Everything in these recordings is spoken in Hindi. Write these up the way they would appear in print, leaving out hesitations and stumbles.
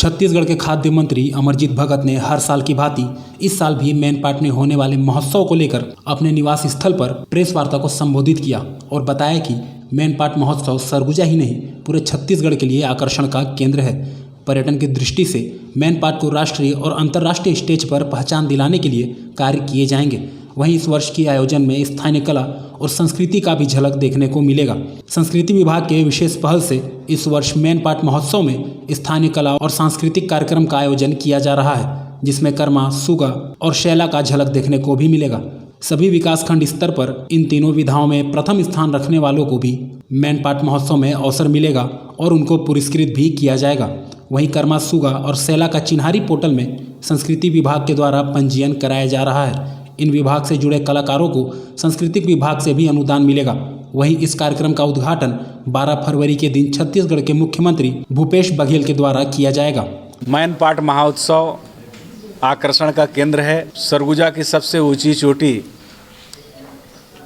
छत्तीसगढ़ के खाद्य मंत्री अमरजीत भगत ने हर साल की भांति इस साल भी मैनपाट में होने वाले महोत्सव को लेकर अपने निवास स्थल पर प्रेस वार्ता को संबोधित किया और बताया कि मैनपाट महोत्सव सरगुजा ही नहीं पूरे छत्तीसगढ़ के लिए आकर्षण का केंद्र है। पर्यटन की दृष्टि से मैनपाट को राष्ट्रीय और अंतर्राष्ट्रीय स्टेज पर पहचान दिलाने के लिए कार्य किए जाएंगे। वहीं इस वर्ष के आयोजन में स्थानीय कला और संस्कृति का भी झलक देखने को मिलेगा। संस्कृति विभाग के विशेष पहल से इस वर्ष मैनपाट महोत्सव में स्थानीय कला और सांस्कृतिक कार्यक्रम का आयोजन किया जा रहा है, जिसमें कर्मा, सुगा और शैला का झलक देखने को भी मिलेगा। सभी विकासखंड स्तर पर इन तीनों विधाओं में प्रथम स्थान रखने वालों को भी मैनपाट महोत्सव में अवसर मिलेगा और उनको पुरस्कृत भी किया जाएगा। वहीं कर्मा, सुगा और शैला का चिन्हारी पोर्टल में संस्कृति विभाग के द्वारा पंजीयन कराया जा रहा है। इन विभाग से जुड़े कलाकारों को सांस्कृतिक विभाग से भी अनुदान मिलेगा। वहीं इस कार्यक्रम का उद्घाटन 12 फरवरी के दिन छत्तीसगढ़ के मुख्यमंत्री भूपेश बघेल के द्वारा किया जाएगा। मैनपाट महोत्सव आकर्षण का केंद्र है। सरगुजा की सबसे ऊंची चोटी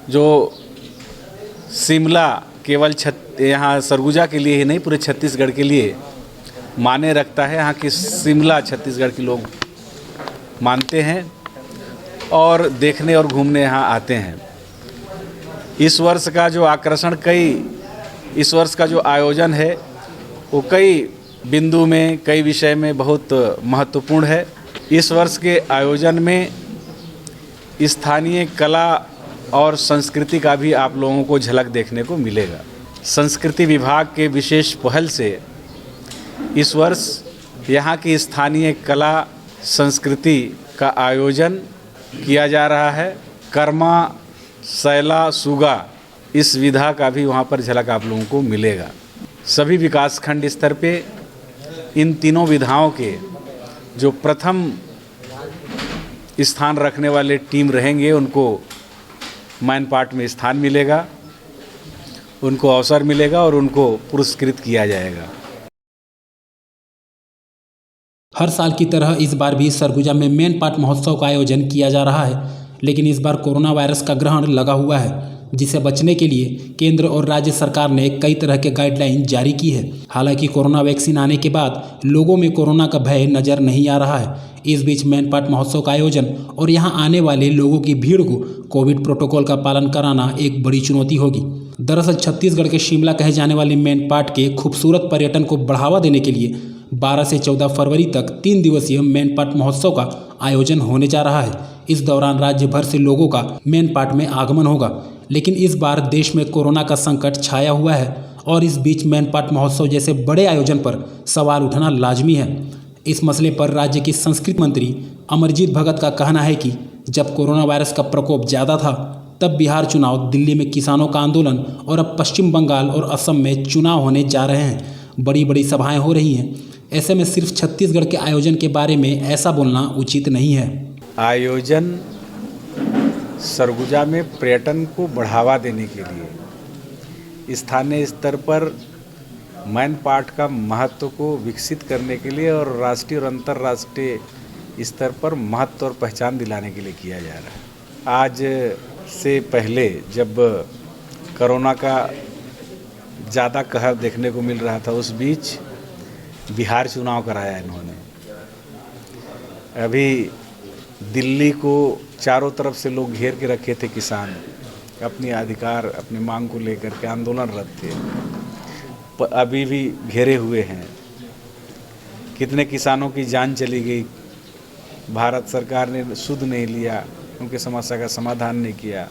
जो शिमला केवल यहाँ सरगुजा के लिए ही नहीं पूरे छत्तीसगढ़ के लिए माने रखता है। यहाँ की शिमला छत्तीसगढ़ के लोग मानते हैं और देखने और घूमने यहाँ आते हैं। इस वर्ष का जो आयोजन है वो कई बिंदु में, कई विषय में बहुत महत्वपूर्ण है। इस वर्ष के आयोजन में स्थानीय कला और संस्कृति का भी आप लोगों को झलक देखने को मिलेगा। संस्कृति विभाग के विशेष पहल से इस वर्ष यहाँ की स्थानीय कला संस्कृति का आयोजन किया जा रहा है। कर्मा, शैला, सुगा इस विधा का भी वहाँ पर झलक आप लोगों को मिलेगा। सभी विकासखंड स्तर पे इन तीनों विधाओं के जो प्रथम स्थान रखने वाले टीम रहेंगे उनको मैनपाट में स्थान मिलेगा, उनको अवसर मिलेगा और उनको पुरस्कृत किया जाएगा। हर साल की तरह इस बार भी सरगुजा में मैनपाट महोत्सव का आयोजन किया जा रहा है, लेकिन इस बार कोरोना वायरस का ग्रहण लगा हुआ है, जिसे बचने के लिए केंद्र और राज्य सरकार ने कई तरह के गाइडलाइन जारी की है। हालांकि कोरोना वैक्सीन आने के बाद लोगों में कोरोना का भय नजर नहीं आ रहा है। इस बीच मैनपाट महोत्सव का आयोजन और यहां आने वाले लोगों की भीड़ को कोविड प्रोटोकॉल का पालन कराना एक बड़ी चुनौती होगी। दरअसल छत्तीसगढ़ के शिमला कहे जाने वाले मैनपाट के खूबसूरत पर्यटन को बढ़ावा देने के लिए 12 से 14 फरवरी तक 3 दिवसीय मैनपाट महोत्सव का आयोजन होने जा रहा है। इस दौरान राज्य भर से लोगों का मैनपाट में आगमन होगा, लेकिन इस बार देश में कोरोना का संकट छाया हुआ है और इस बीच मैनपाट महोत्सव जैसे बड़े आयोजन पर सवाल उठाना लाजमी है। इस मसले पर राज्य की संस्कृति मंत्री अमरजीत भगत का कहना है कि जब कोरोना वायरस का प्रकोप ज़्यादा था तब बिहार चुनाव, दिल्ली में किसानों का आंदोलन और अब पश्चिम बंगाल और असम में चुनाव होने जा रहे हैं। बड़ी बड़ी सभाएं हो रही हैं। ऐसे में सिर्फ छत्तीसगढ़ के आयोजन के बारे में ऐसा बोलना उचित नहीं है। आयोजन सरगुजा में पर्यटन को बढ़ावा देने के लिए स्थानीय स्तर पर मैनपाट का महत्व को विकसित करने के लिए और राष्ट्रीय और अंतर्राष्ट्रीय स्तर पर महत्व और पहचान दिलाने के लिए किया जा रहा है। आज से पहले जब कोरोना का ज़्यादा कहर देखने को मिल रहा था, उस बीच बिहार चुनाव कराया इन्होंने। अभी दिल्ली को चारों तरफ से लोग घेर के रखे थे, किसान अपने अधिकार, अपनी मांग को लेकर के आंदोलनरत थे, अभी भी घेरे हुए हैं। कितने किसानों की जान चली गई। भारत सरकार ने सुध नहीं लिया, उनकी समस्या का समाधान नहीं किया।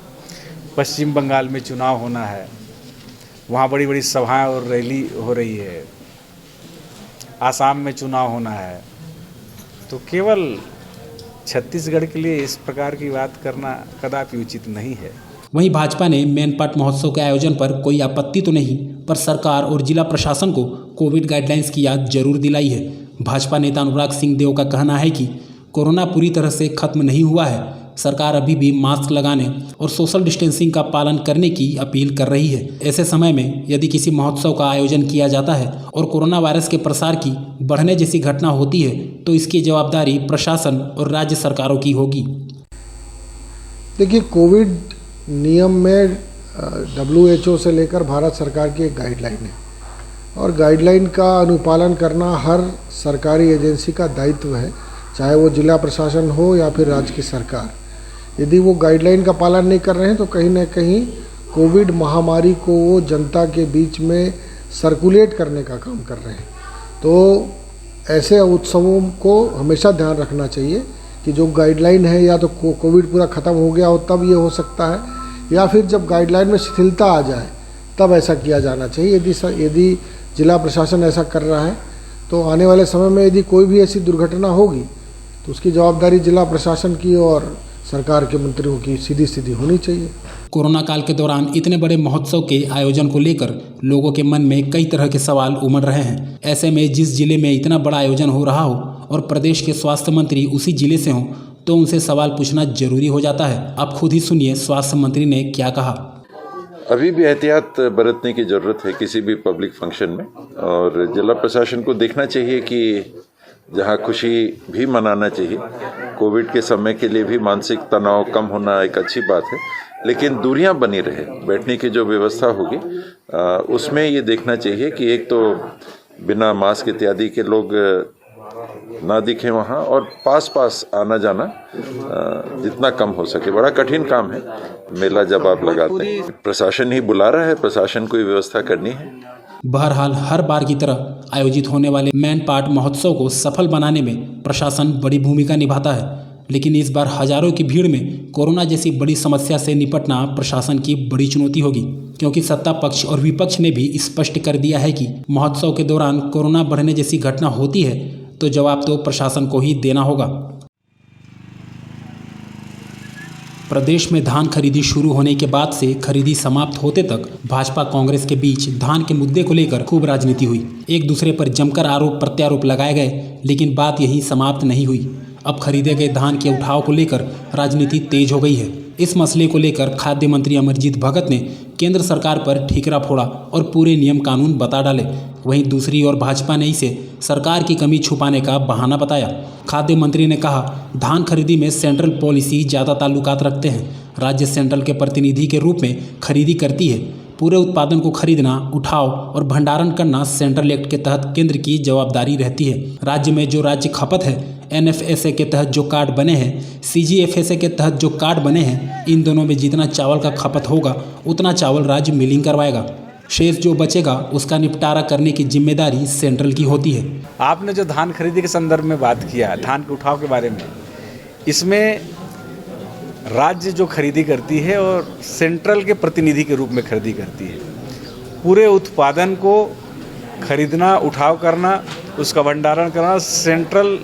पश्चिम बंगाल में चुनाव होना है, वहाँ बड़ी बड़ी सभाएं और रैली हो रही है। आसाम में चुनाव होना है, तो केवल छत्तीसगढ़ के लिए इस प्रकार की बात करना कदापि उचित नहीं है। वहीं भाजपा ने मैनपाट महोत्सव के आयोजन पर कोई आपत्ति तो नहीं, पर सरकार और जिला प्रशासन को कोविड गाइडलाइंस की याद जरूर दिलाई है। भाजपा नेता अनुराग सिंह देव का कहना है कि कोरोना पूरी तरह से खत्म नहीं हुआ है। सरकार अभी भी मास्क लगाने और सोशल डिस्टेंसिंग का पालन करने की अपील कर रही है। ऐसे समय में यदि किसी महोत्सव का आयोजन किया जाता है और कोरोना वायरस के प्रसार की बढ़ने जैसी घटना होती है तो इसकी जवाबदारी प्रशासन और राज्य सरकारों की होगी। देखिए, कोविड नियम में WHO से लेकर भारत सरकार की एक गाइडलाइन है और गाइडलाइन का अनुपालन करना हर सरकारी एजेंसी का दायित्व है, चाहे वो जिला प्रशासन हो या फिर राज्य की सरकार। यदि वो गाइडलाइन का पालन नहीं कर रहे हैं तो कहीं ना कहीं कोविड महामारी को वो जनता के बीच में सर्कुलेट करने का काम कर रहे हैं। तो ऐसे उत्सवों को हमेशा ध्यान रखना चाहिए कि जो गाइडलाइन है, या तो कोविड पूरा ख़त्म हो गया हो तब ये हो सकता है, या फिर जब गाइडलाइन में शिथिलता आ जाए तब ऐसा किया जाना चाहिए। यदि जिला प्रशासन ऐसा कर रहा है तो आने वाले समय में यदि कोई भी ऐसी दुर्घटना होगी तो उसकी जवाबदारी जिला प्रशासन की और सरकार के मंत्रियों की सीधी सीधी होनी चाहिए। कोरोना काल के दौरान इतने बड़े महोत्सव के आयोजन को लेकर लोगों के मन में कई तरह के सवाल उमड़ रहे हैं। ऐसे में जिस जिले में इतना बड़ा आयोजन हो रहा हो और प्रदेश के स्वास्थ्य मंत्री उसी जिले से हों तो उनसे सवाल पूछना जरूरी हो जाता है। आप खुद ही सुनिए स्वास्थ्य मंत्री ने क्या कहा। अभी भी एहतियात बरतने की ज़रूरत है किसी भी पब्लिक फंक्शन में, और जिला प्रशासन को देखना चाहिए कि जहां खुशी भी मनाना चाहिए। कोविड के समय के लिए भी मानसिक तनाव कम होना एक अच्छी बात है, लेकिन दूरियां बनी रहे। बैठने की जो व्यवस्था होगी उसमें ये देखना चाहिए कि एक तो बिना मास्क इत्यादि के लोग ना दिखे वहाँ, और पास आना जाना जितना कम हो सके। बड़ा कठिन काम है मेला जब आप लगाते हैं। प्रशासन ही बुला रहा है, प्रशासन को ही व्यवस्था करनी है। बहरहाल हर बार की तरह आयोजित होने वाले मैन पाट महोत्सव को सफल बनाने में प्रशासन बड़ी भूमिका निभाता है, लेकिन इस बार हजारों की भीड़ में कोरोना जैसी बड़ी समस्या से निपटना प्रशासन की बड़ी चुनौती होगी, क्योंकि सत्ता पक्ष और विपक्ष ने भी स्पष्ट कर दिया है कि महोत्सव के दौरान कोरोना बढ़ने जैसी घटना होती है तो जवाब तो प्रशासन को ही देना होगा। प्रदेश में धान खरीदी शुरू होने के बाद से खरीदी समाप्त होते तक भाजपा कांग्रेस के बीच धान के मुद्दे को लेकर खूब राजनीति हुई। एक दूसरे पर जमकर आरोप प्रत्यारोप लगाए गए, लेकिन बात यहीं समाप्त नहीं हुई। अब खरीदे गए धान के उठाव को लेकर राजनीति तेज हो गई है। इस मसले को लेकर खाद्य मंत्री अमरजीत भगत ने केंद्र सरकार पर ठीकरा फोड़ा और पूरे नियम कानून बता डाले। वहीं दूसरी ओर भाजपा ने इसे सरकार की कमी छुपाने का बहाना बताया। खाद्य मंत्री ने कहा, धान खरीदी में सेंट्रल पॉलिसी ज़्यादा ताल्लुकात रखते हैं। राज्य सेंट्रल के प्रतिनिधि के रूप में खरीदी करती है। पूरे उत्पादन को खरीदना, उठाव और भंडारण करना सेंट्रल एक्ट के तहत केंद्र की जवाबदारी रहती है। राज्य में जो राज्य खपत है, NFSA के तहत जो कार्ड बने हैं, CGFSA के तहत जो कार्ड बने हैं, इन दोनों में जितना चावल का खपत होगा उतना चावल राज्य मिलिंग करवाएगा। शेष जो बचेगा उसका निपटारा करने की जिम्मेदारी सेंट्रल की होती है। आपने जो धान खरीदी के संदर्भ में बात किया, धान के उठाव के बारे में, इसमें राज्य जो खरीदी करती है और सेंट्रल के प्रतिनिधि के रूप में खरीदी करती है। पूरे उत्पादन को खरीदना, उठाव करना, उसका भंडारण करना सेंट्रल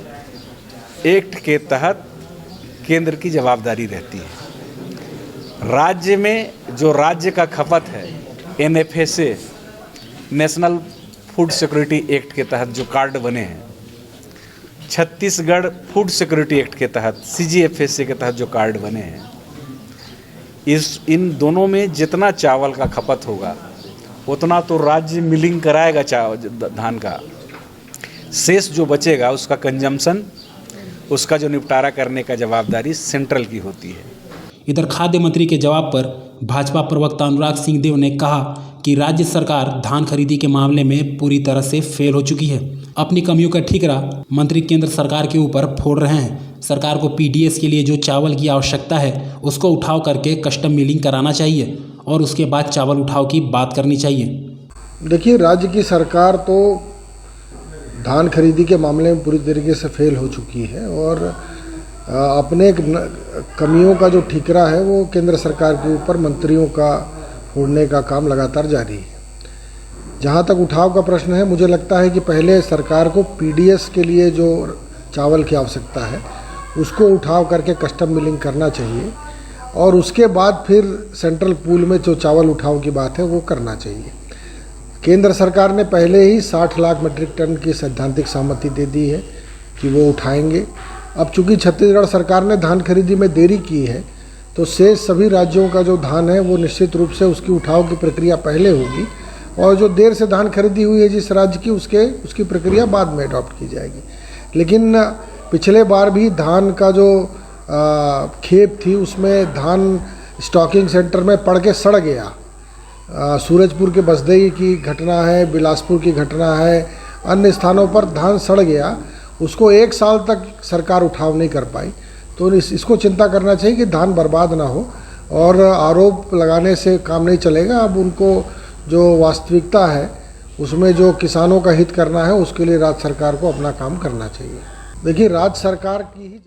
एक्ट के तहत केंद्र की जवाबदारी रहती है। राज्य में जो राज्य का खपत है, NFSA national food security act के तहत जो कार्ड बने हैं, छत्तीसगढ़ फूड सिक्योरिटी एक्ट के तहत CGFSA के तहत जो कार्ड बने हैं, इन दोनों में जितना चावल का खपत होगा उतना तो राज्य मिलिंग कराएगा धान का। शेष जो बचेगा उसका कंजम्पशन, उसका जो निपटारा करने का जवाबदारी सेंट्रल की होती है। इधर खाद्य मंत्री के जवाब पर भाजपा प्रवक्ता अनुराग सिंह देव ने कहा कि राज्य सरकार धान खरीदी के मामले में पूरी तरह से फेल हो चुकी है। अपनी कमियों का ठीकरा मंत्री केंद्र सरकार के ऊपर फोड़ रहे हैं। सरकार को PDS के लिए जो चावल की आवश्यकता है उसको उठाव करके कस्टम मिलिंग कराना चाहिए और उसके बाद चावल उठाव की बात करनी चाहिए। देखिए, राज्य की सरकार तो धान खरीदी के मामले में पूरी तरीके से फेल हो चुकी है और अपने कमियों का जो ठीकरा है वो केंद्र सरकार के ऊपर मंत्रियों का फोड़ने का काम लगातार जारी है। जहाँ तक उठाव का प्रश्न है, मुझे लगता है कि पहले सरकार को PDS के लिए जो चावल की आवश्यकता है उसको उठाव करके कस्टम मिलिंग करना चाहिए और उसके बाद फिर सेंट्रल पूल में जो चावल उठाव की बात है वो करना चाहिए। केंद्र सरकार ने पहले ही 60 लाख मीट्रिक टन की सैद्धांतिक सहमति दे दी है कि वो उठाएंगे। अब चूंकि छत्तीसगढ़ सरकार ने धान खरीदी में देरी की है तो शेष सभी राज्यों का जो धान है वो निश्चित रूप से उसकी उठाव की प्रक्रिया पहले होगी और जो देर से धान खरीदी हुई है जिस राज्य की उसकी प्रक्रिया बाद में अडॉप्ट की जाएगी। लेकिन पिछले बार भी धान का जो खेप थी उसमें धान स्टॉकिंग सेंटर में पड़ के सड़ गया सूरजपुर के बसदेई की घटना है, बिलासपुर की घटना है, अन्य स्थानों पर धान सड़ गया, उसको 1 साल तक सरकार उठाव नहीं कर पाई। तो इसको चिंता करना चाहिए कि धान बर्बाद ना हो, और आरोप लगाने से काम नहीं चलेगा। अब उनको जो वास्तविकता है उसमें जो किसानों का हित करना है, उसके लिए राज्य सरकार को अपना काम करना चाहिए। देखिए, राज्य सरकार की ही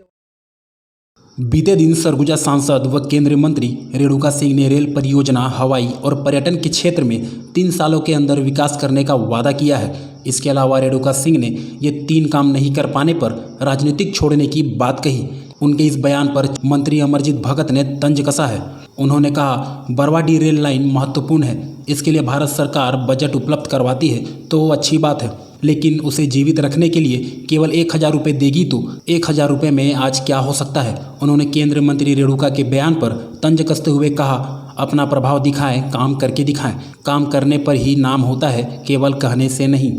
बीते दिन सरगुजा सांसद व केंद्रीय मंत्री रेणुका सिंह ने रेल परियोजना, हवाई और पर्यटन के क्षेत्र में 3 सालों के अंदर विकास करने का वादा किया है। इसके अलावा रेणुका सिंह ने ये 3 काम नहीं कर पाने पर राजनीतिक छोड़ने की बात कही। उनके इस बयान पर मंत्री अमरजीत भगत ने तंज कसा है। उन्होंने कहा, बरवाडीह रेल लाइन महत्वपूर्ण है, इसके लिए भारत सरकार बजट उपलब्ध करवाती है तो वो अच्छी बात है, लेकिन उसे जीवित रखने के लिए केवल 1000 रुपये देगी तो 1000 रुपये में आज क्या हो सकता है। उन्होंने केंद्रीय मंत्री रेणुका के बयान पर तंज कसते हुए कहा, अपना प्रभाव दिखाएं, काम करके दिखाएं। काम करने पर ही नाम होता है, केवल कहने से नहीं।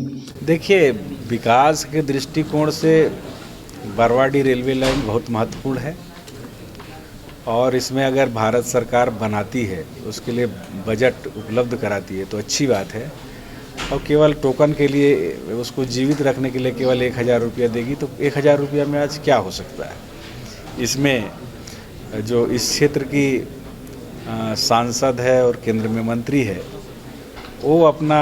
देखिए, विकास के दृष्टिकोण से बरवाडीह रेलवे लाइन बहुत महत्वपूर्ण है, और इसमें अगर भारत सरकार बनाती है, उसके लिए बजट उपलब्ध कराती है तो अच्छी बात है। और केवल टोकन के लिए, उसको जीवित रखने के लिए केवल 1000 रुपया देगी तो 1000 रुपया में आज क्या हो सकता है। इसमें जो इस क्षेत्र की सांसद है और केंद्र में मंत्री है, वो अपना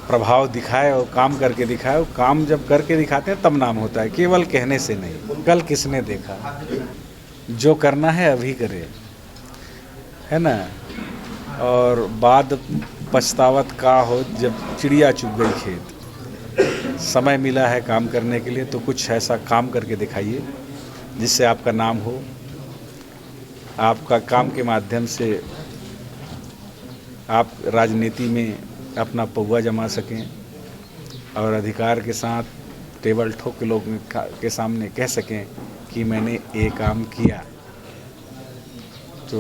प्रभाव दिखाए और काम करके दिखाए। और काम जब करके दिखाते हैं तब नाम होता है, केवल कहने से नहीं। कल किसने देखा, जो करना है अभी करे, है ना। और बाद पछतावत का हो जब चिड़िया चुग गई खेत। समय मिला है काम करने के लिए, तो कुछ ऐसा काम करके दिखाइए जिससे आपका नाम हो, आपका काम के माध्यम से आप राजनीति में अपना पौवा जमा सकें और अधिकार के साथ टेबल ठोक के लोगों के सामने कह सकें कि मैंने ये काम किया। तो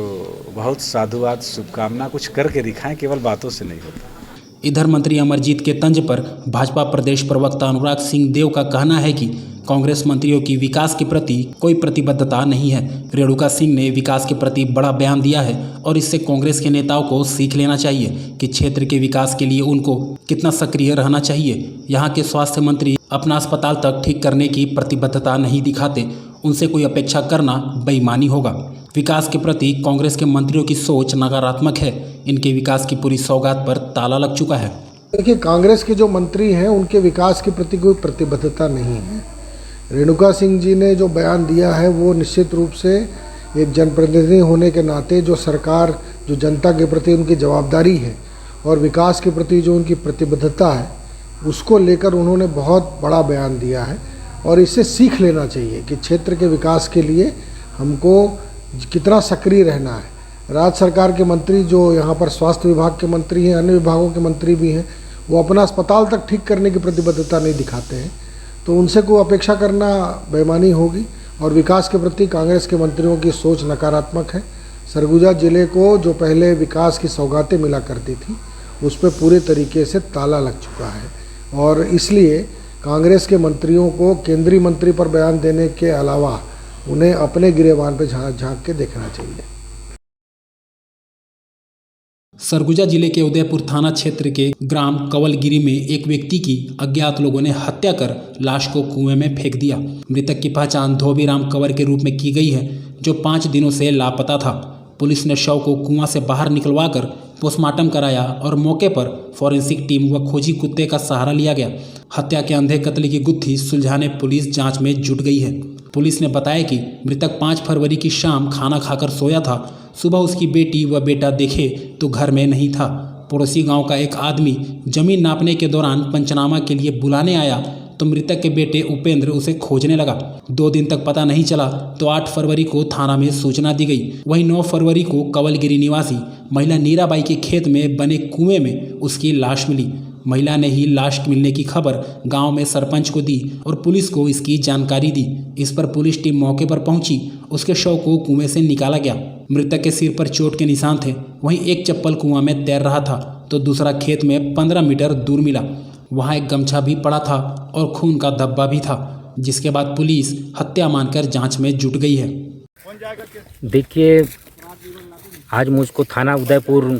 बहुत साधुवाद, शुभकामना, कुछ करके दिखाएं, केवल बातों से नहीं होता। इधर मंत्री अमरजीत के तंज पर भाजपा प्रदेश प्रवक्ता अनुराग सिंह देव का कहना है कि कांग्रेस मंत्रियों की विकास के प्रति कोई प्रतिबद्धता नहीं है। रेणुका सिंह ने विकास के प्रति बड़ा बयान दिया है और इससे कांग्रेस के नेताओं को सीख लेना चाहिए कि क्षेत्र के विकास के लिए उनको कितना सक्रिय रहना चाहिए। यहाँ के स्वास्थ्य मंत्री अपना अस्पताल तक ठीक करने की प्रतिबद्धता नहीं दिखाते, उनसे कोई अपेक्षा करना बेईमानी होगा। विकास के प्रति कांग्रेस के मंत्रियों की सोच नकारात्मक है। इनके विकास की पूरी सौगात पर ताला लग चुका है। देखिए, कांग्रेस के जो मंत्री हैं उनके विकास के प्रति कोई प्रतिबद्धता नहीं है। रेणुका सिंह जी ने जो बयान दिया है वो निश्चित रूप से एक जनप्रतिनिधि होने के नाते जो सरकार, जो जनता के प्रति उनकी जवाबदारी है और विकास के प्रति जो उनकी प्रतिबद्धता है, उसको लेकर उन्होंने बहुत बड़ा बयान दिया है। और इससे सीख लेना चाहिए कि क्षेत्र के विकास के लिए हमको कितना सक्रिय रहना है। राज्य सरकार के मंत्री जो यहाँ पर स्वास्थ्य विभाग के मंत्री हैं, अन्य विभागों के मंत्री भी हैं, वो अपना अस्पताल तक ठीक करने की प्रतिबद्धता नहीं दिखाते हैं, तो उनसे कोई अपेक्षा करना बेईमानी होगी। और विकास के प्रति कांग्रेस के मंत्रियों की सोच नकारात्मक है। सरगुजा जिले को जो पहले विकास की सौगातें मिला करती थी, उस पर पूरे तरीके से ताला लग चुका है। और इसलिए कांग्रेस के मंत्रियों को केंद्रीय मंत्री पर बयान देने के अलावा उन्हें अपने गिरेबान पर झांक के देखना चाहिए। सरगुजा जिले के उदयपुर थाना क्षेत्र के ग्राम कवलगिरी में एक व्यक्ति की अज्ञात लोगों ने हत्या कर लाश को कुएं में फेंक दिया। मृतक की पहचान धोबीराम कंवर के रूप में की गई है, जो 5 दिनों से लापता था। पुलिस ने शव को कुआं से बाहर निकलवाकर पोस्टमार्टम कराया और मौके पर फॉरेंसिक टीम व खोजी कुत्ते का सहारा लिया गया। हत्या के अंधे कत्ल की गुत्थी सुलझाने पुलिस जांच में जुट गई है। पुलिस ने बताया कि मृतक 5 फरवरी की शाम खाना खाकर सोया था। सुबह उसकी बेटी व बेटा देखे तो घर में नहीं था। पड़ोसी गांव का एक आदमी जमीन नापने के दौरान पंचनामा के लिए बुलाने आया तो मृतक के बेटे उपेंद्र उसे खोजने लगा। 2 दिन तक पता नहीं चला तो 8 फरवरी को थाना में सूचना दी गई। वहीं 9 फरवरी को कवलगिरी निवासी महिला नीराबाई के खेत में बने कुएं में उसकी लाश मिली। महिला ने ही लाश मिलने की खबर गांव में सरपंच को दी और पुलिस को इसकी जानकारी दी। इस पर पुलिस टीम मौके पर पहुंची। उसके शव को कुएं से निकाला गया। मृतक के सिर पर चोट के निशान थे। वहीं एक चप्पल कुआं में तैर रहा था तो दूसरा खेत में 15 मीटर दूर मिला। वहां एक गमछा भी पड़ा था और खून का धब्बा भी था, जिसके बाद पुलिस हत्या मानकर जांच में जुट गई है। देखिए, आज मुझको थाना उदयपुर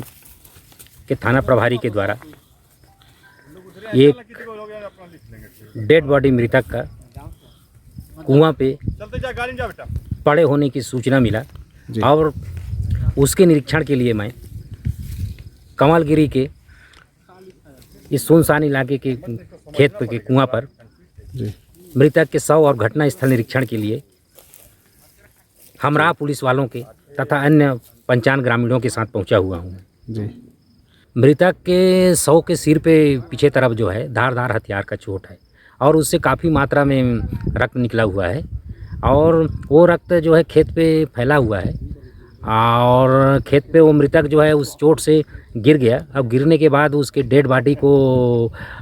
के थाना प्रभारी के द्वारा एक डेड बॉडी मृतक का कुआं पे पड़े होने की सूचना मिला और उसके निरीक्षण के लिए मैं कमलगिरी के इस सुनसान इलाके के खेत पे के कुआं पर मृतक के शव और घटना स्थल निरीक्षण के लिए हमरा पुलिस वालों के तथा अन्य 55 ग्रामीणों के साथ पहुंचा हुआ हूं। मृतक के शव के सिर पे पीछे तरफ जो है धारदार हथियार का चोट है और उससे काफ़ी मात्रा में रक्त निकला हुआ है और वो रक्त जो है खेत पे फैला हुआ है और खेत पे वो मृतक जो है उस चोट से गिर गया। अब गिरने के बाद उसके डेड बॉडी को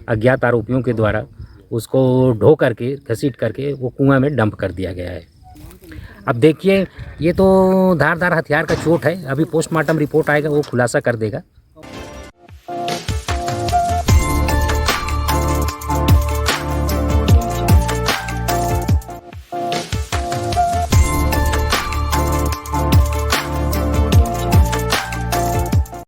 अज्ञात आरोपियों के द्वारा उसको ढो करके घसीट करके वो कुआं में डंप कर दिया गया है। अब देखिए ये तो धारदार हथियार का चोट है, अभी पोस्टमार्टम रिपोर्ट आएगा वो खुलासा कर देगा।